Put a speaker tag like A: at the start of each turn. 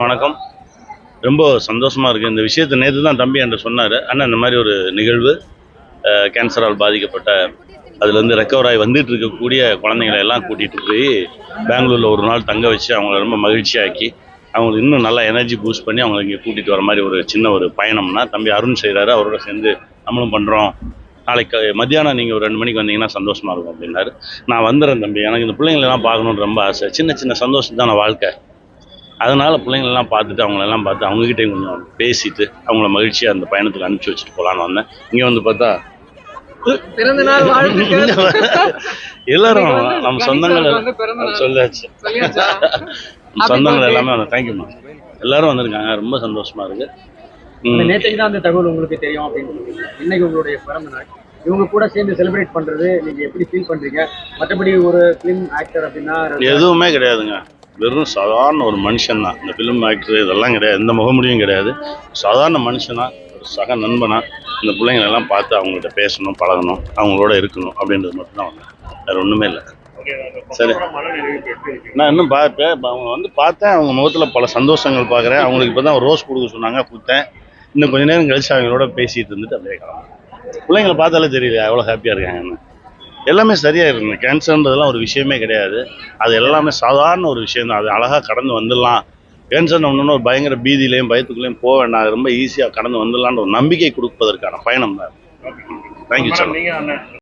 A: வணக்கம். ரொம்ப சந்தோஷமாக இருக்குது. இந்த விஷயத்தை நேற்று தான் தம்பி என்கிட்ட சொன்னார். அண்ணா இந்த மாதிரி ஒரு நிகழ்வு கேன்சரால் பாதிக்கப்பட்ட அதுலேருந்து ரெக்கவர் ஆகி வந்துட்டு இருக்கக்கூடிய குழந்தைங்களை எல்லாம் கூட்டிகிட்டு போய் பெங்களூரில் ஒரு நாள் தங்க வச்சு அவங்கள ரொம்ப மகிழ்ச்சியாக்கி அவங்களுக்கு இன்னும் நல்லா எனர்ஜி பூஸ்ட் பண்ணி அவங்களை இங்கே கூட்டிகிட்டு வர மாதிரி ஒரு சின்ன ஒரு பயணம்னா தம்பி அருண் செய்கிறாரு. அவரோட சேர்ந்து நம்மளும் பண்ணுறோம். நாளைக்கு மத்தியானம் நீங்கள் ஒரு 2 மணிக்கு வந்தீங்கன்னா சந்தோஷமாக இருக்கும் அப்படின்னாரு. நான் வந்துடுறேன் தம்பி, எனக்கு இந்த பிள்ளைங்களெல்லாம் பார்க்கணுன்னு ரொம்ப ஆசை. சின்ன சின்ன சந்தோஷம் தான வாழ்க்கை. அதனால் பிள்ளைங்களெல்லாம் பார்த்துட்டு அவங்களெல்லாம் பார்த்து அவங்ககிட்டையும் கொஞ்சம் பேசிட்டு அவங்கள மகிழ்ச்சியாக அந்த பயணத்துக்கு அனுப்பிச்சி வச்சுட்டு போகலான்னு வந்தேன். இங்கே வந்து பார்த்தா எல்லாரும் நம்ம சொந்தங்கள் சொல்லாச்சு சொந்தங்கள் எல்லாமே வந்து தேங்க்யூமா எல்லாரும் வந்திருக்காங்க. ரொம்ப சந்தோஷமா இருக்கு.
B: நேற்றைக்கு தான் அந்த தகவல் உங்களுக்கு தெரியும் அப்படின்னு இன்னைக்கு உங்களுடைய பிறந்த நாள் இவங்க கூட சேர்ந்து செலிப்ரேட் பண்றது நீங்க எப்படி ஃபீல் பண்றீங்க? மற்றபடி ஒரு ஃபிலிம் ஆக்டர் அப்படின்னா
A: எதுவுமே கிடையாதுங்க. வெறும் சாதாரண ஒரு மனுஷன் தான். இந்த ஃபிலிம் ஆக்டர் இதெல்லாம் கிடையாது, எந்த முகமுடியும் கிடையாது. சாதாரண மனுஷனா ஒரு சக நண்பனா இந்த பிள்ளைங்களெல்லாம் பார்த்து அவங்கள்ட்ட பேசணும், பழகணும், அவங்களோட இருக்கணும் அப்படின்றது மட்டும்தான் வந்து வேற ஒன்றுமே இல்லை. சரி, நான் இன்னும் பார்ப்பேன். அவங்க வந்து பார்த்தேன், அவங்க முகத்தில் பல சந்தோஷங்கள் பார்க்குறேன். அவங்களுக்கு இப்போ தான் ரோஸ் கொடுக்க சொன்னாங்க, கொடுத்தேன். இன்னும் கொஞ்சம் நேரம் கழிச்சு அவங்களோட பேசிகிட்டு இருந்துட்டு அப்படியே கிளம்புறேன். பிள்ளைங்களை பார்த்தாலே தெரியல எவ்வளோ ஹாப்பியாக இருக்காங்கன்னு. எல்லாமே சரியாக இருக்குங்க. கேன்சர்ன்றதெல்லாம் ஒரு விஷயமே கிடையாது. அது எல்லாமே சாதாரண ஒரு விஷயம் தான். அது அழகாக கடந்து வந்துடலாம். கேன்சர் ஒன்றுன்னு ஒரு பயங்கர பீதியிலையும் பயத்துக்குள்ளேயும் போக வேண்டாம். ரொம்ப ஈஸியாக கடந்து வந்துடலான்ற ஒரு நம்பிக்கை கொடுப்பதற்கான பயணம் தான். Thank you sir.